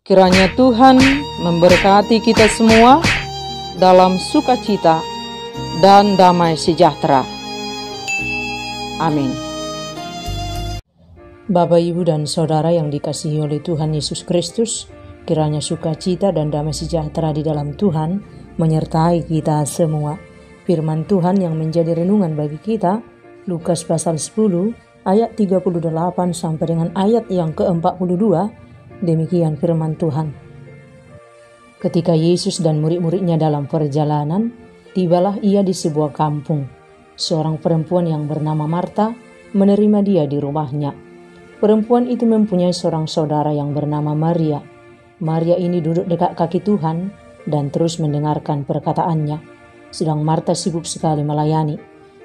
Kiranya Tuhan memberkati kita semua dalam sukacita dan damai sejahtera. Amin. Bapak, Ibu, dan Saudara yang dikasihi oleh Tuhan Yesus Kristus, kiranya sukacita dan damai sejahtera di dalam Tuhan menyertai kita semua. Firman Tuhan yang menjadi renungan bagi kita, Lukas pasal 10 ayat 38 sampai dengan ayat yang ke-42. Demikian firman Tuhan. Ketika Yesus dan murid-muridnya dalam perjalanan, tibalah ia di sebuah kampung. Seorang perempuan yang bernama Marta menerima dia di rumahnya. Perempuan itu mempunyai seorang saudara yang bernama Maria. Maria ini duduk dekat kaki Tuhan dan terus mendengarkan perkataannya. Sedang Marta sibuk sekali melayani.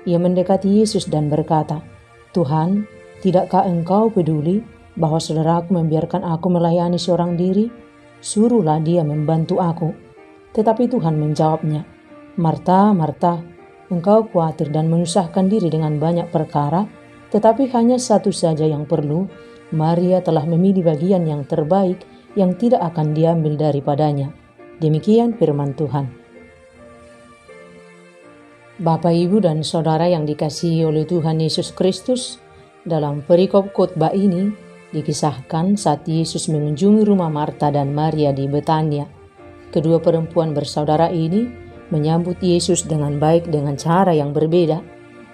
Ia mendekati Yesus dan berkata, "Tuhan, tidakkah engkau peduli bahwa saudaraku membiarkan aku melayani seorang diri? Suruhlah dia membantu aku." Tetapi Tuhan menjawabnya, "Marta, Marta, engkau khawatir dan menyusahkan diri dengan banyak perkara, tetapi hanya satu saja yang perlu. Maria telah memilih bagian yang terbaik yang tidak akan diambil daripadanya." Demikian firman Tuhan. Bapak, Ibu, dan Saudara yang dikasihi oleh Tuhan Yesus Kristus, dalam perikop khotbah ini dikisahkan saat Yesus mengunjungi rumah Marta dan Maria di Betania. Kedua perempuan bersaudara ini menyambut Yesus dengan baik dengan cara yang berbeda.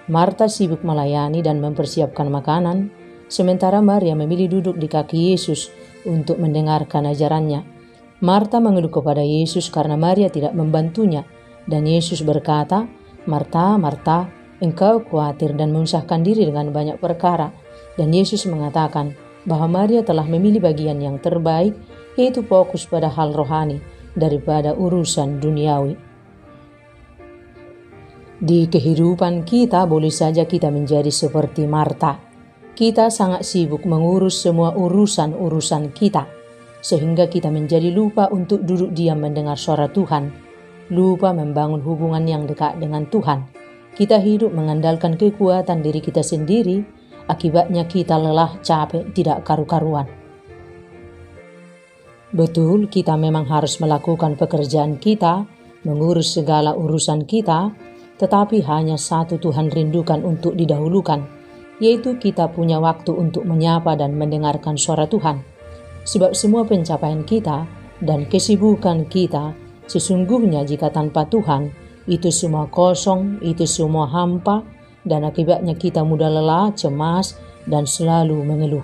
Marta sibuk melayani dan mempersiapkan makanan, sementara Maria memilih duduk di kaki Yesus untuk mendengarkan ajarannya. Marta mengeluh kepada Yesus karena Maria tidak membantunya, dan Yesus berkata, "Marta, Marta, engkau khawatir dan menyusahkan diri dengan banyak perkara." Dan Yesus mengatakan bahwa Maria telah memilih bagian yang terbaik, yaitu fokus pada hal rohani daripada urusan duniawi. Di kehidupan kita boleh saja kita menjadi seperti Marta. Kita sangat sibuk mengurus semua urusan-urusan kita, sehingga kita menjadi lupa untuk duduk diam mendengar suara Tuhan, lupa membangun hubungan yang dekat dengan Tuhan. Kita hidup mengandalkan kekuatan diri kita sendiri. Akibatnya kita lelah, capek, tidak karu-karuan. Betul, kita memang harus melakukan pekerjaan kita, mengurus segala urusan kita, tetapi hanya satu Tuhan rindukan untuk didahulukan, yaitu kita punya waktu untuk menyapa dan mendengarkan suara Tuhan. Sebab semua pencapaian kita dan kesibukan kita, sesungguhnya jika tanpa Tuhan, itu semua kosong, itu semua hampa, dan akibatnya kita mudah lelah, cemas, dan selalu mengeluh.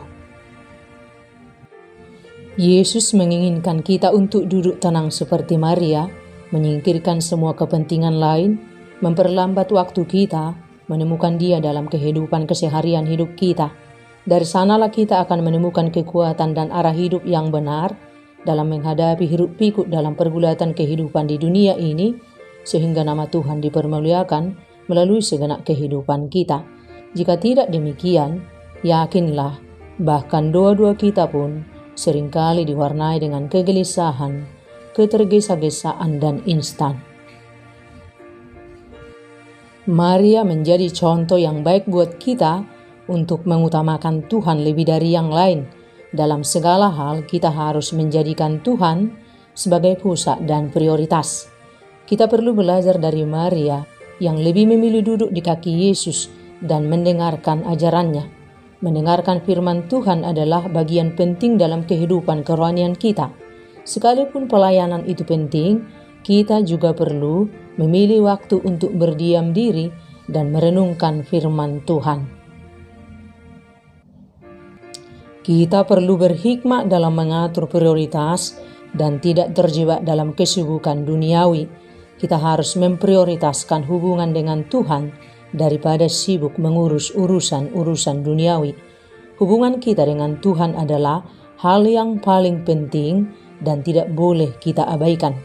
Yesus menginginkan kita untuk duduk tenang seperti Maria, menyingkirkan semua kepentingan lain, memperlambat waktu kita, menemukan Dia dalam kehidupan keseharian hidup kita. Dari sanalah kita akan menemukan kekuatan dan arah hidup yang benar dalam menghadapi hiruk pikuk dalam pergulatan kehidupan di dunia ini, sehingga nama Tuhan dipermuliakan melalui segenap kehidupan kita. Jika tidak demikian, yakinlah bahkan doa-doa kita pun seringkali diwarnai dengan kegelisahan, ketergesa-gesaan, dan instan. Maria menjadi contoh yang baik buat kita untuk mengutamakan Tuhan lebih dari yang lain. Dalam segala hal kita harus menjadikan Tuhan sebagai pusat dan prioritas. Kita perlu belajar dari Maria yang lebih memilih duduk di kaki Yesus dan mendengarkan ajarannya. Mendengarkan firman Tuhan adalah bagian penting dalam kehidupan kerohanian kita. Sekalipun pelayanan itu penting, kita juga perlu memilih waktu untuk berdiam diri dan merenungkan firman Tuhan. Kita perlu berhikmat dalam mengatur prioritas dan tidak terjebak dalam kesibukan duniawi. Kita harus memprioritaskan hubungan dengan Tuhan daripada sibuk mengurus urusan-urusan duniawi. Hubungan kita dengan Tuhan adalah hal yang paling penting dan tidak boleh kita abaikan.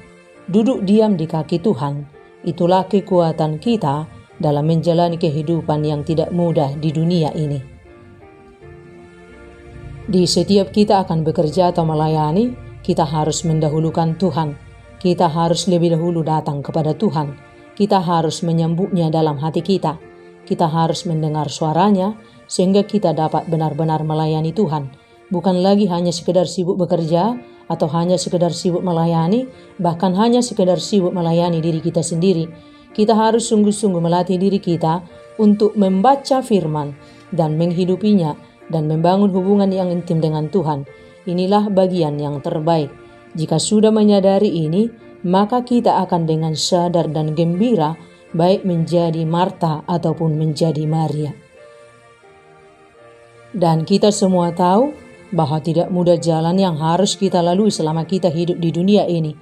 Duduk diam di kaki Tuhan, itulah kekuatan kita dalam menjalani kehidupan yang tidak mudah di dunia ini. Di setiap kita akan bekerja atau melayani, kita harus mendahulukan Tuhan. Kita harus lebih dahulu datang kepada Tuhan. Kita harus menyambutnya dalam hati kita. Kita harus mendengar suaranya sehingga kita dapat benar-benar melayani Tuhan. Bukan lagi hanya sekedar sibuk bekerja atau hanya sekedar sibuk melayani, bahkan hanya sekedar sibuk melayani diri kita sendiri. Kita harus sungguh-sungguh melatih diri kita untuk membaca firman dan menghidupinya dan membangun hubungan yang intim dengan Tuhan. Inilah bagian yang terbaik. Jika sudah menyadari ini, maka kita akan dengan sadar dan gembira baik menjadi Marta ataupun menjadi Maria. Dan kita semua tahu bahwa tidak mudah jalan yang harus kita lalui selama kita hidup di dunia ini.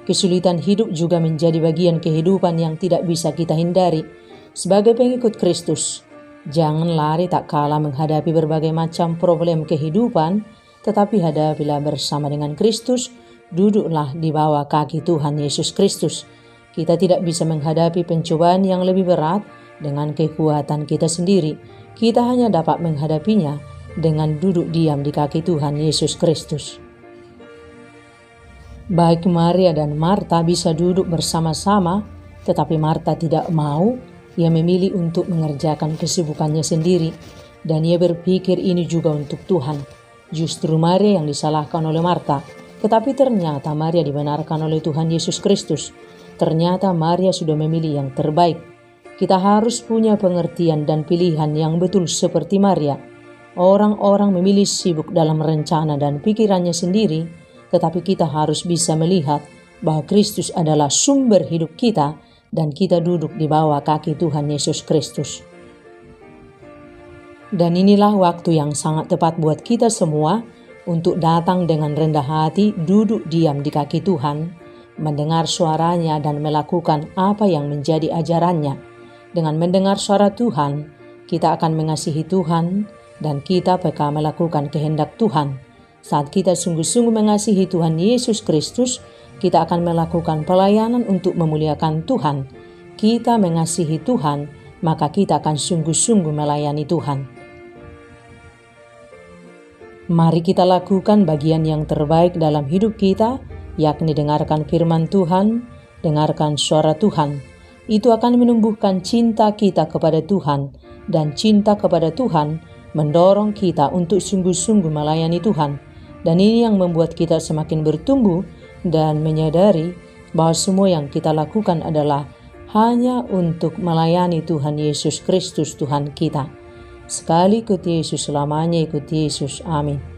Kesulitan hidup juga menjadi bagian kehidupan yang tidak bisa kita hindari. Sebagai pengikut Kristus, jangan lari tak kalah menghadapi berbagai macam problem kehidupan, tetapi hadapilah bersama dengan Kristus, duduklah di bawah kaki Tuhan Yesus Kristus. Kita tidak bisa menghadapi pencobaan yang lebih berat dengan kekuatan kita sendiri. Kita hanya dapat menghadapinya dengan duduk diam di kaki Tuhan Yesus Kristus. Baik Maria dan Marta bisa duduk bersama-sama, tetapi Marta tidak mau. Ia memilih untuk mengerjakan kesibukannya sendiri, dan ia berpikir ini juga untuk Tuhan. Justru Maria yang disalahkan oleh Marta, tetapi ternyata Maria dibenarkan oleh Tuhan Yesus Kristus. Ternyata Maria sudah memilih yang terbaik. Kita harus punya pengertian dan pilihan yang betul seperti Maria. Orang-orang memilih sibuk dalam rencana dan pikirannya sendiri, tetapi kita harus bisa melihat bahwa Kristus adalah sumber hidup kita dan kita duduk di bawah kaki Tuhan Yesus Kristus. Dan inilah waktu yang sangat tepat buat kita semua untuk datang dengan rendah hati, duduk diam di kaki Tuhan, mendengar suaranya dan melakukan apa yang menjadi ajarannya. Dengan mendengar suara Tuhan, kita akan mengasihi Tuhan dan kita peka melakukan kehendak Tuhan. Saat kita sungguh-sungguh mengasihi Tuhan Yesus Kristus, kita akan melakukan pelayanan untuk memuliakan Tuhan. Kita mengasihi Tuhan, maka kita akan sungguh-sungguh melayani Tuhan. Mari kita lakukan bagian yang terbaik dalam hidup kita, yakni dengarkan firman Tuhan, dengarkan suara Tuhan. Itu akan menumbuhkan cinta kita kepada Tuhan, dan cinta kepada Tuhan mendorong kita untuk sungguh-sungguh melayani Tuhan. Dan ini yang membuat kita semakin bertumbuh dan menyadari bahwa semua yang kita lakukan adalah hanya untuk melayani Tuhan Yesus Kristus Tuhan kita. Sekali ikut Yesus, selamanya ikut Yesus. Amin.